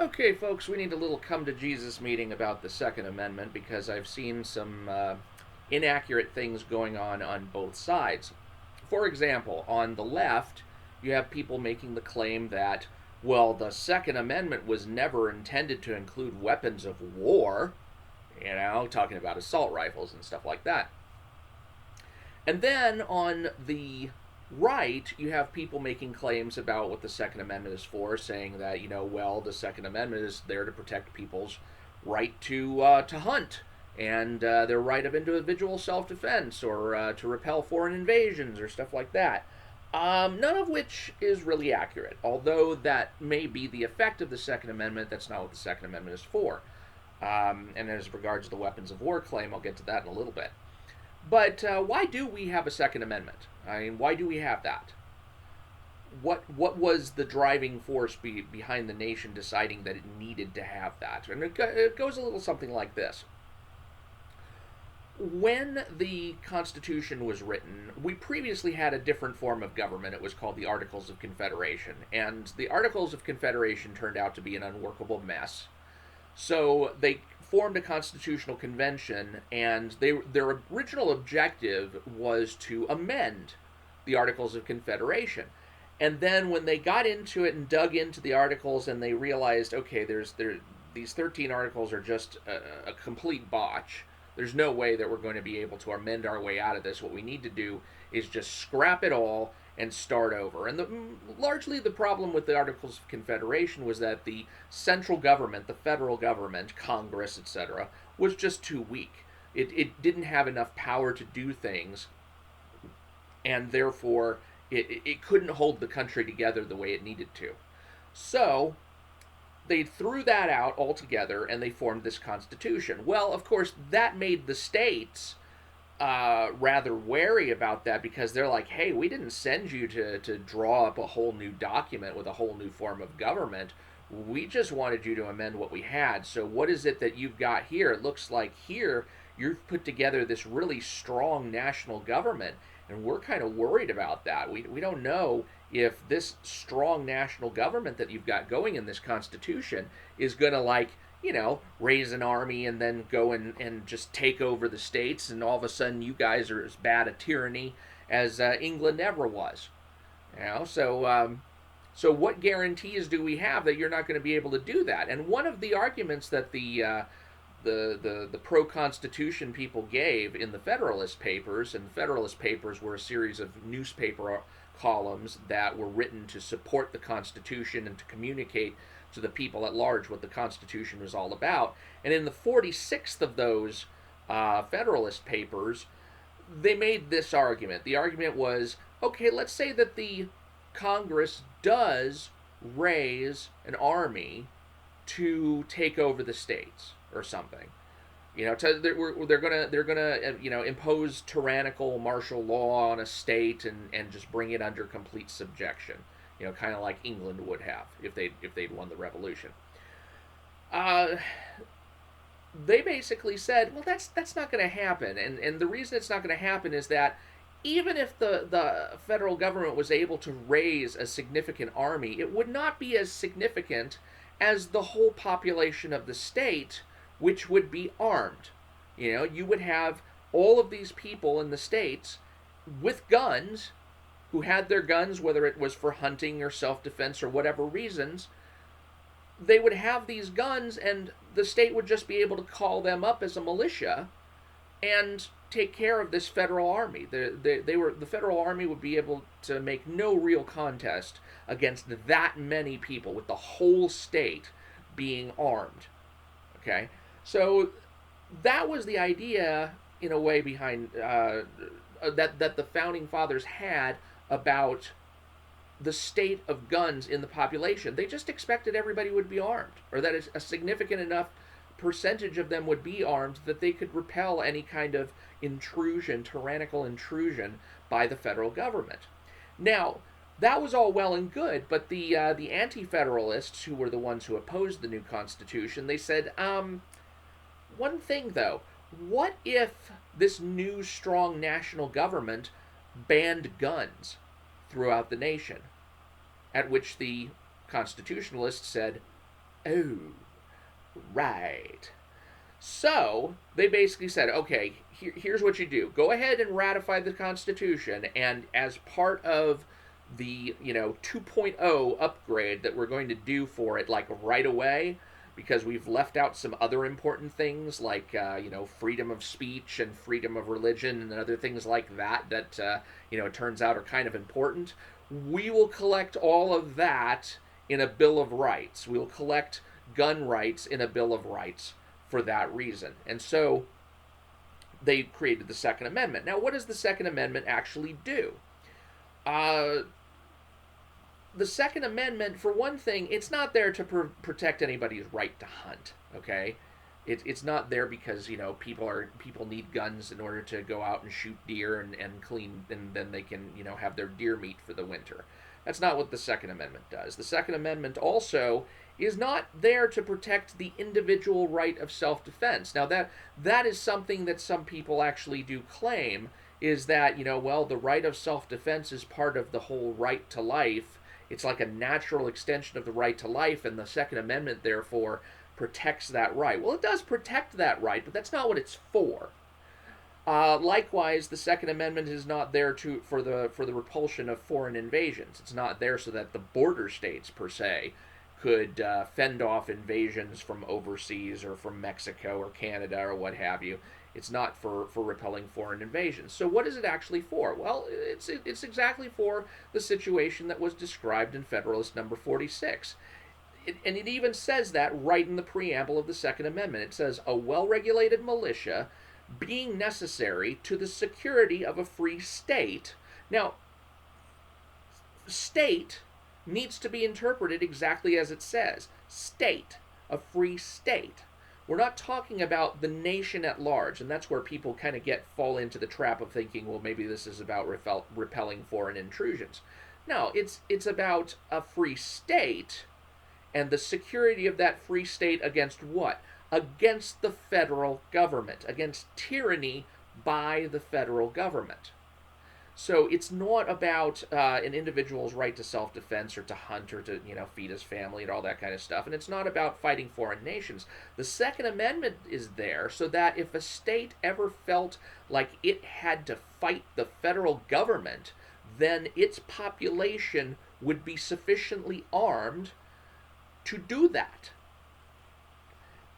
Okay, folks, we need a little come to Jesus meeting about the Second Amendment because I've seen some inaccurate things going on both sides. For example, on the left, you have people making the claim that, well, the Second Amendment was never intended to include weapons of war, talking about assault rifles and stuff like that. And then on the right, you have people making claims about what the Second Amendment is for, saying that well, the Second Amendment is there to protect people's right to hunt and their right of individual self-defense or to repel foreign invasions or stuff like that. None of which is really accurate. Although that may be the effect of the Second Amendment, that's not what the Second Amendment is for. And as regards to the weapons of war claim, I'll get to that in a little bit. But why do we have a Second Amendment? I mean, why do we have that? What was the driving force behind the nation deciding that it needed to have that? And it goes a little something like this. When the Constitution was written, we previously had a different form of government. It was called the Articles of Confederation. And the Articles of Confederation turned out to be an unworkable mess. So they formed a constitutional convention, and their original objective was to amend the Articles of Confederation. And then when they got into it and dug into the articles, and they realized, okay, these 13 articles are just a complete botch. There's no way that we're going to be able to amend our way out of this. What we need to do is just scrap it all and start over. And largely the problem with the Articles of Confederation was that the central government, the federal government, Congress, etc., was just too weak. It didn't have enough power to do things, and therefore it couldn't hold the country together the way it needed to. So they threw that out altogether and they formed this constitution. Well, of course, that made the states rather wary about that, because they're like, hey, we didn't send you to draw up a whole new document with a whole new form of government. We just wanted you to amend what we had. So what is it that you've got here? It looks like here you've put together this really strong national government, and we're kind of worried about that. We don't know if this strong national government that you've got going in this Constitution is going to raise an army and then go and just take over the states, and all of a sudden you guys are as bad a tyranny as England ever was. So what guarantees do we have that you're not going to be able to do that? And one of the arguments that the pro-Constitution people gave in the Federalist Papers, and the Federalist Papers were a series of newspaper columns that were written to support the Constitution and to communicate to the people at large what the Constitution was all about. And in the 46th of those Federalist Papers, they made this argument. The argument was, okay, let's say that the Congress does raise an army to take over the states or something. They're gonna impose tyrannical martial law on a state and just bring it under complete subjection. Kind of like England would have if they'd won the revolution. They basically said, well, that's not going to happen, and the reason it's not going to happen is that even if the federal government was able to raise a significant army, it would not be as significant as the whole population of the state, which would be armed. You would have all of these people in the states with guns, who had their guns, whether it was for hunting or self-defense or whatever reasons. They would have these guns, and the state would just be able to call them up as a militia and take care of this federal army. The federal army would be able to make no real contest against that many people, with the whole state being armed. Okay, so that was the idea, in a way, behind that the founding fathers had about the state of guns in the population. They just expected everybody would be armed, or that a significant enough percentage of them would be armed that they could repel any kind of intrusion, tyrannical intrusion by the federal government. Now, that was all well and good, but the anti-federalists, who were the ones who opposed the new Constitution, they said, one thing though, what if this new strong national government banned guns throughout the nation? At which the constitutionalists said, Oh, right. So they basically said, okay, here's what you do. Go ahead and ratify the Constitution, and as part of the 2.0 upgrade that we're going to do for it, like right away, because we've left out some other important things like freedom of speech and freedom of religion and other things like that it turns out are kind of important. We will collect all of that in a Bill of Rights. We'll collect gun rights in a Bill of Rights for that reason. And so they created the Second Amendment. Now, what does the Second Amendment actually do? Uh, the Second Amendment, for one thing, it's not there to protect anybody's right to hunt. Okay, it's not there because people need guns in order to go out and shoot deer and clean, and then they can have their deer meat for the winter. That's not what the Second Amendment does. The Second Amendment also is not there to protect the individual right of self-defense. Now that is something that some people actually do claim, is that the right of self-defense is part of the whole right to life. It's like a natural extension of the right to life, and the Second Amendment therefore protects that right. Well, it does protect that right, but that's not what it's for. Likewise, the Second Amendment is not there for the repulsion of foreign invasions. It's not there so that the border states per se could fend off invasions from overseas or from Mexico or Canada or what have you. It's not for repelling foreign invasions. So what is it actually for? Well, it's exactly for the situation that was described in Federalist Number 46. And it even says that right in the preamble of the Second Amendment. It says, a well-regulated militia being necessary to the security of a free state. Now, state needs to be interpreted exactly as it says. State, a free state. We're not talking about the nation at large, and that's where people kind of fall into the trap of thinking, well, maybe this is about repelling foreign intrusions. No, it's about a free state and the security of that free state against what? Against the federal government, against tyranny by the federal government. So it's not about an individual's right to self-defense or to hunt or to feed his family and all that kind of stuff. And it's not about fighting foreign nations. The Second Amendment is there so that if a state ever felt like it had to fight the federal government, then its population would be sufficiently armed to do that.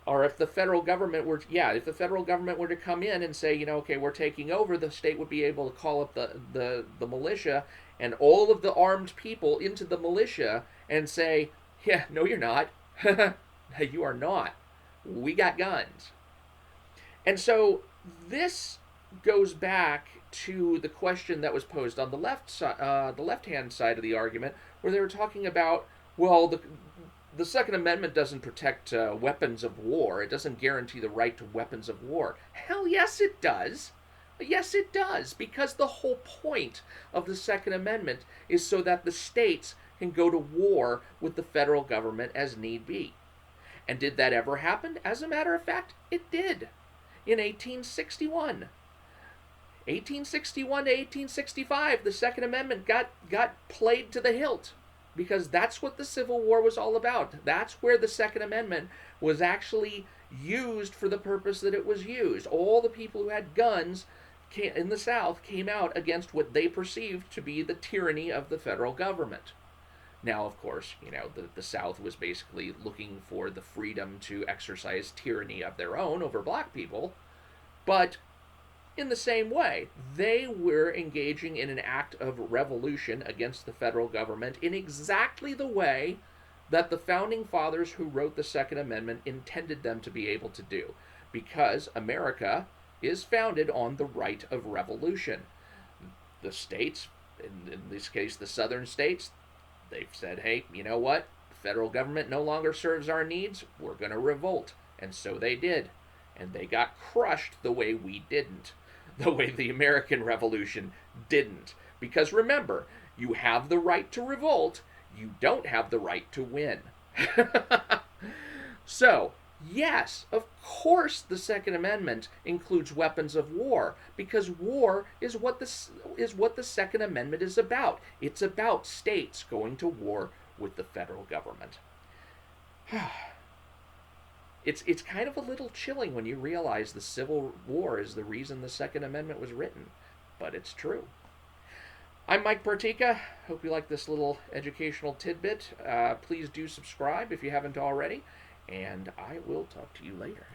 Or if the federal government were to come in and say, okay, we're taking over, the state would be able to call up the militia and all of the armed people into the militia and say, yeah, no, you're not. You are not. We got guns. And so this goes back to the question that was posed on the left-hand side of the argument, where they were talking about, well, the Second Amendment doesn't protect weapons of war. It doesn't guarantee the right to weapons of war. Hell yes, it does. Yes, it does. Because the whole point of the Second Amendment is so that the states can go to war with the federal government as need be. And did that ever happen? As a matter of fact, it did. In 1861. 1861 to 1865, the Second Amendment got played to the hilt. Because that's what the Civil War was all about. That's where the Second Amendment was actually used for the purpose that it was used. All the people who had guns in the South came out against what they perceived to be the tyranny of the federal government. Now, of course, the South was basically looking for the freedom to exercise tyranny of their own over black people, but in the same way, they were engaging in an act of revolution against the federal government in exactly the way that the founding fathers who wrote the Second Amendment intended them to be able to do, because America is founded on the right of revolution. The states, in this case the southern states, they've said, hey, you know what? The federal government no longer serves our needs. We're going to revolt. And so they did. And they got crushed the way we didn't. The way the American Revolution didn't. Because remember, you have the right to revolt, you don't have the right to win. So, yes, of course the Second Amendment includes weapons of war, because war is what the Second Amendment is about. It's about states going to war with the federal government. It's kind of a little chilling when you realize the Civil War is the reason the Second Amendment was written, but it's true. I'm Mike Bartica. Hope you like this little educational tidbit. Please do subscribe if you haven't already, and I will talk to you later.